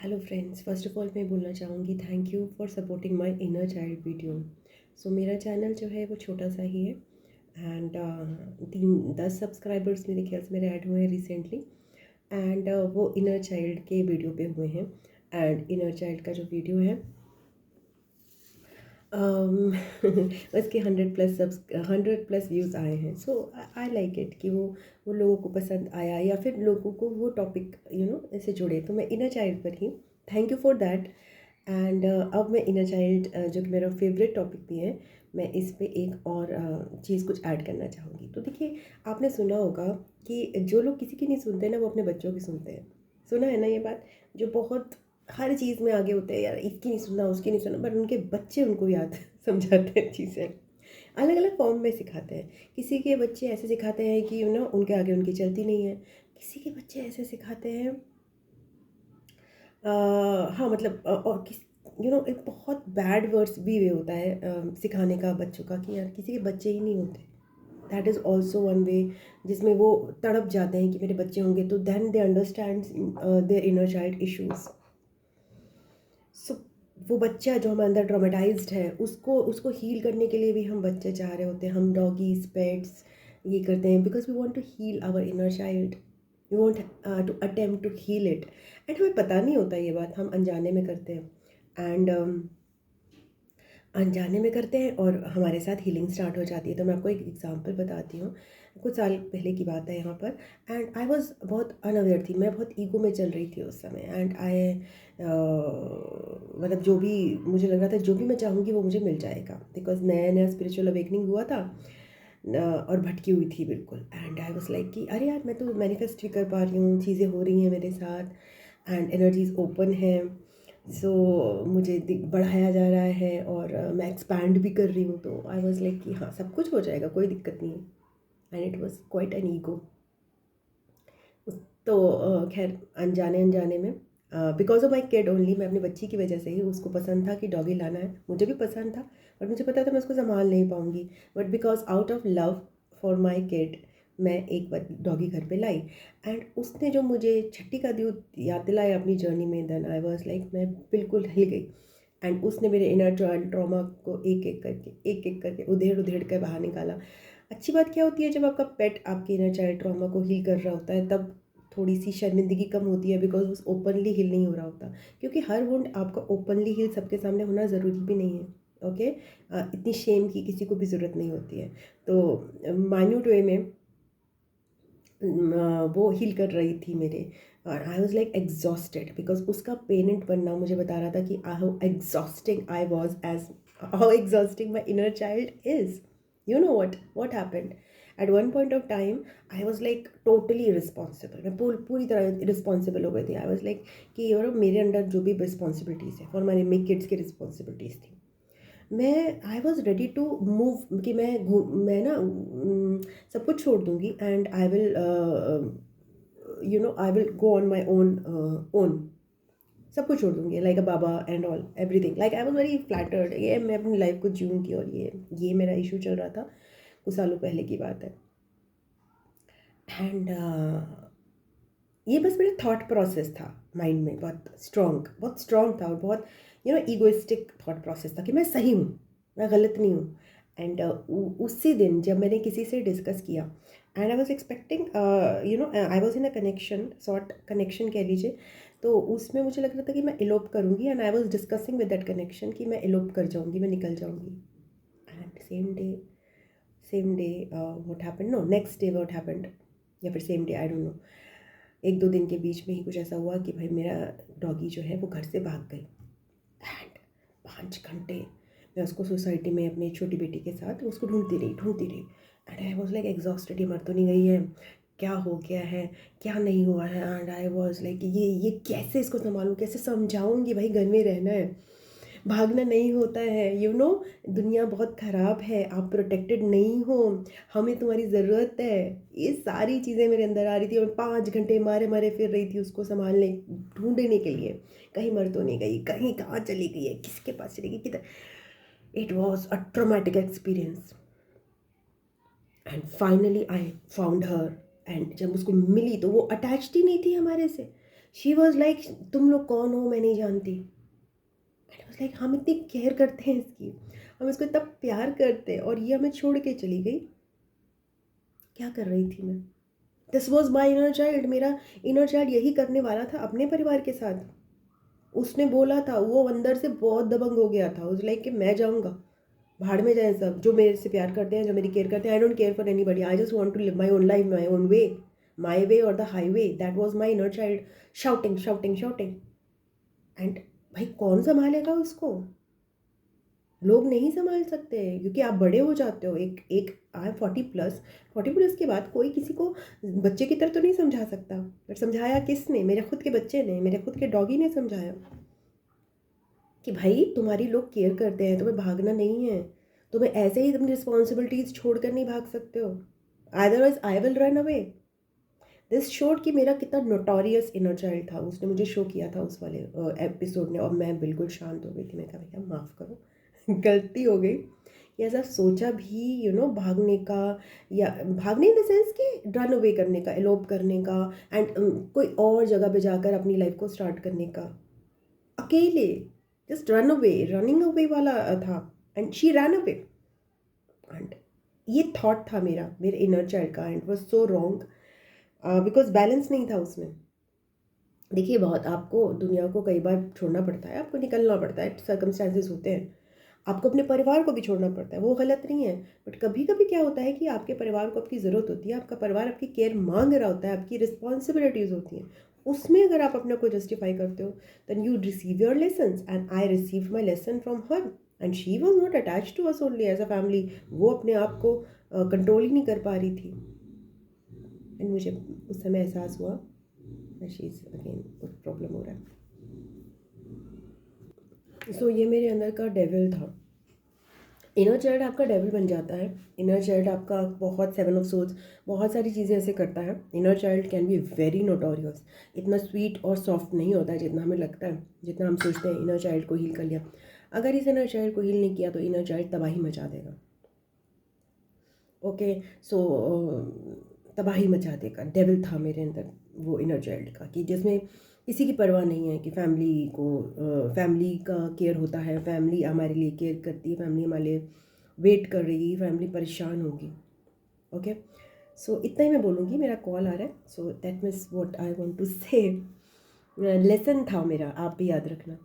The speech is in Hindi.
Hello friends, first of all मैं बोलना चाहूँगी thank you for supporting my inner child video. So मेरा चैनल जो है वो छोटा सा ही है एंड 10 सब्सक्राइबर्स मेरे ख्याल से मेरे ऐड हुए हैं रिसेंटली एंड वो इनर चाइल्ड के वीडियो पे हुए हैं। एंड इनर चाइल्ड का जो वीडियो है um, उसके 100 प्लस व्यूज़ आए हैं। सो आई लाइक इट कि वो लोगों को पसंद आया या फिर लोगों को वो टॉपिक ऐसे जुड़े, तो मैं इनर चाइल्ड पर ही thank you for that. And अब मैं इनर चाइल्ड जो कि मेरा फेवरेट टॉपिक भी है, मैं इस पे एक और चीज़ कुछ ऐड करना चाहूँगी। तो देखिए, आपने सुना होगा कि जो लोग किसी की नहीं सुनते ना, वो अपने बच्चों की सुनते हैं। सुना है ना ये बात? जो बहुत हर चीज़ में आगे होते हैं, यार इसकी नहीं सुनना उसकी नहीं सुनना, बट उनके बच्चे उनको याद समझाते हैं चीज़ें, अलग अलग फॉर्म में सिखाते हैं। किसी के बच्चे ऐसे सिखाते हैं कि उनके आगे उनकी चलती नहीं है। किसी के बच्चे ऐसे सिखाते हैं हाँ मतलब और किस एक बहुत बैड वर्ड्स भी वे होता है सिखाने का बच्चों का, कि यार किसी के बच्चे ही नहीं होते। That is also one way जिसमें वो तड़प जाते हैं कि मेरे बच्चे होंगे, तो then they understand their inner child issues. So वो बच्चा जो हमारे अंदर ट्रॉमेटाइज्ड है, उसको उसको हील करने के लिए भी हम बच्चे चाह रहे होते हैं, हम डॉगीज पेट्स ये करते हैं because we want to heal our inner child. We want to attempt to heal it. And हमें पता नहीं होता ये बात, हम अनजाने में करते हैं एंड अनजाने में करते हैं और हमारे साथ हीलिंग स्टार्ट हो जाती है। तो मैं आपको एक एग्जांपल बताती हूँ। कुछ साल पहले की बात है यहाँ पर, एंड आई वाज बहुत अनअवेयर थी, मैं बहुत ईगो में चल रही थी उस समय। एंड आई मतलब जो भी मुझे लग रहा था, जो भी मैं चाहूँगी वो मुझे मिल जाएगा, बिकॉज नया नया स्पिरिचुअल अवेकनिंग हुआ था और भटकी हुई थी बिल्कुल। एंड आई वाज लाइक कि अरे यार, मैं तो मैनिफेस्ट भी कर पा रही हूँ, चीज़ें हो रही हैं मेरे साथ एंड एनर्जीज ओपन है। सो मुझे बढ़ाया जा रहा है और मैं एक्सपैंड भी कर रही हूँ। तो आई वाज लाइक कि हाँ, सब कुछ हो जाएगा, कोई दिक्कत नहीं है। And it was quite an ego. तो खैर अनजाने अनजाने में because of my kid only, मैं अपनी बच्ची की वजह से ही, उसको पसंद था कि डॉगी लाना है, मुझे भी पसंद था, बट मुझे पता था मैं उसको संभाल नहीं पाऊँगी। But because out of love for my kid, मैं एक बार डॉगी घर पे लाई एंड उसने जो मुझे छट्टी का दूध याद दिलाया अपनी जर्नी में, देन आई वाज लाइक मैं बिल्कुल हिल गई। एंड उसने मेरे इनर चाइल्ड ट्रॉमा को एक एक करके उधेड़ उधेड़ कर बाहर निकाला। अच्छी बात क्या होती है, जब आपका पेट आपके इनर चाइल्ड ट्रॉमा को हील कर रहा होता है, तब थोड़ी सी शर्मिंदगी कम होती है, बिकॉज उस ओपनली हील नहीं हो रहा होता। क्योंकि हर वुंड आपका ओपनली हील सबके सामने होना ज़रूरी भी नहीं है। ओके, इतनी शेम की किसी को भी ज़रूरत नहीं होती है। तो माइन्यूट वे में वो हील कर रही थी मेरे, और I was like exhausted because उसका पेरेंट बनना मुझे बता रहा था कि how exhausting I was, as how exhausting my inner child is. You know what happened at one point of time, I was like totally responsible. मैं पूरी तरह रिस्पॉन्सिबल हो गई थी। आई वॉज लाइक कि मेरे अंडर जो भी रिस्पॉन्सिबिलिटीज़ है, फॉर माई किड्स की रिस्पॉन्सिबिलिटीज़ थी, मैं I was ready to move कि मैं ना सब कुछ छोड़ दूँगी and I will I will go on my own. सब कुछ छोड़ दूँगी, like a baba and all everything. Like I was very flattered, ये मैं अपनी लाइफ को जीऊँगी। और ये मेरा इशू चल रहा था, कुछ सालों पहले की बात है। एंड ये बस मेरा थॉट प्रोसेस था माइंड में, बहुत स्ट्रॉन्ग था और बहुत ईगोइस्टिक थॉट प्रोसेस था कि मैं सही हूँ, मैं गलत नहीं हूँ। एंड उसी दिन जब मैंने किसी से डिस्कस किया and I was expecting I was in a connection, short connection कह लीजिए। तो उसमें मुझे लग रहा था कि मैं इलोप करूँगी and I was discussing with that connection कि मैं इलोप कर जाऊँगी, मैं निकल जाऊँगी। And same day what happened, no next day what happened, या फिर same day, I don't know. एक दो दिन के बीच में ही कुछ ऐसा हुआ कि भाई मेरा डॉगी जो है वो घर से भाग गई। एंड 5 घंटे मैं उसको सोसाइटी में अपनी छोटी बेटी के साथ उसको ढूंढती रही। And I was like exhausted, ये मर तो नहीं गई है, क्या हो गया है, क्या नहीं हुआ है। एंड आई वॉज लाइक ये कैसे इसको संभालूँ, कैसे समझाऊँगी भाई घर में रहना है, भागना नहीं होता है। दुनिया बहुत ख़राब है, आप प्रोटेक्टेड नहीं हो, हमें तुम्हारी ज़रूरत है। ये सारी चीज़ें मेरे अंदर आ रही थी और 5 घंटे मारे मारे फिर रही थी उसको संभालने, ढूंढने के लिए, कहीं मर तो नहीं गई, कहीं कहाँ चली गई है, किसके पास चली गई, किधर। It was a traumatic experience. And finally I found her. And जब उसको मिली तो वो अटैच्ड ही नहीं थी हमारे से। शी वॉज लाइक तुम लोग कौन हो मैं नहीं जानती। एंड वाज लाइक हम इतनी केयर करते हैं इसकी, हम इसको इतना प्यार करते हैं और ये हमें छोड़ के चली गई। क्या कर रही थी मैं? This was my inner child. मेरा इनर चाइल्ड यही करने वाला था अपने परिवार के साथ। उसने बोला था, वो अंदर से बहुत दबंग हो गया था, उस लाइक कि मैं जाऊंगा, भाड़ में जाए सब जो मेरे से प्यार करते हैं, जो मेरी केयर करते हैं। I don't care for anybody, I just want to live my own life, my own way, my way or the highway. That was my inner child shouting shouting shouting. And भाई कौन संभालेगा उसको? लोग नहीं संभाल सकते हैं क्योंकि आप बड़े हो जाते हो। एक एक आई एम 40+, 40+ के बाद कोई किसी को बच्चे की तरह तो नहीं समझा सकता। बट समझाया किसने? मेरे खुद के बच्चे ने, मेरे खुद के डॉगी ने समझाया कि भाई तुम्हारी लोग केयर करते हैं, तुम्हें भागना नहीं है, तुम्हें ऐसे ही अपनी रिस्पॉन्सिबिलिटीज छोड़कर नहीं भाग सकते हो, otherwise I will run away. This showed कि मेरा कितना नोटोरियस इनर चाइल्ड था। उसने मुझे शो किया था उस वाले एपिसोड ने, और मैं बिल्कुल शांत हो गई थी। मैं कहा भैया माफ़ करो गलती हो गई। कि ऐसा सोचा भी भागने का, या भागने इन द सेंस कि रन अवे करने का, एलोप करने का, एंड कोई और जगह पे जाकर अपनी लाइफ को स्टार्ट करने का अकेले, just run away, running away वाला था। And she run away. And ये थॉट था मेरा, मेरे इनर चाइल्ड का, and was so wrong because balance नहीं था उसमें। देखिए बहुत आपको दुनिया को कई बार छोड़ना पड़ता है, आपको निकलना पड़ता है, सर्कमस्टांसेस होते हैं, आपको अपने परिवार को भी छोड़ना पड़ता है, वो गलत नहीं है। बट कभी कभी क्या होता है कि आपके परिवार को आपकी ज़रूरत होती है, आपका परिवार आपकी केयर मांग रहा होता है, आपकी रिस्पॉन्सिबिलिटीज़ होती हैं, उसमें अगर आप अपने को जस्टिफाई करते हो, then you receive your lessons. And I receive my lesson from her. And she was not attach to us only as a family. वो अपने आप को कंट्रोल ही नहीं कर पा रही थी। एंड मुझे उस समय एहसास हुआ शी इज़ अगेन कुछ प्रॉब्लम हो रहा है। सो ये मेरे अंदर का डेविल था। इनर चाइल्ड आपका डेविल बन जाता है। इनर चाइल्ड आपका बहुत 7 ऑफ सोर्ड्स, बहुत सारी चीज़ें ऐसे करता है। Inner child can be very notorious. इतना स्वीट और सॉफ्ट नहीं होता है जितना हमें लगता है, जितना हम सोचते हैं इनर चाइल्ड को हील कर लिया। अगर इस इनर चाइल्ड को हील नहीं किया तो इनर चाइल्ड तबाही मचा देगा। ओके, सो तबाही मचा देगा। डेविल था मेरे अंदर वो इनर चाइल्ड का, कि जिसमें किसी की परवाह नहीं है कि फैमिली का केयर होता है, फैमिली हमारे लिए केयर करती है, फैमिली हमारे लिए वेट कर रही है, फैमिली परेशान होगी। ओके, सो इतना ही मैं बोलूँगी, मेरा कॉल आ रहा है। So that means what I want to say. Lesson था मेरा, आप भी याद रखना।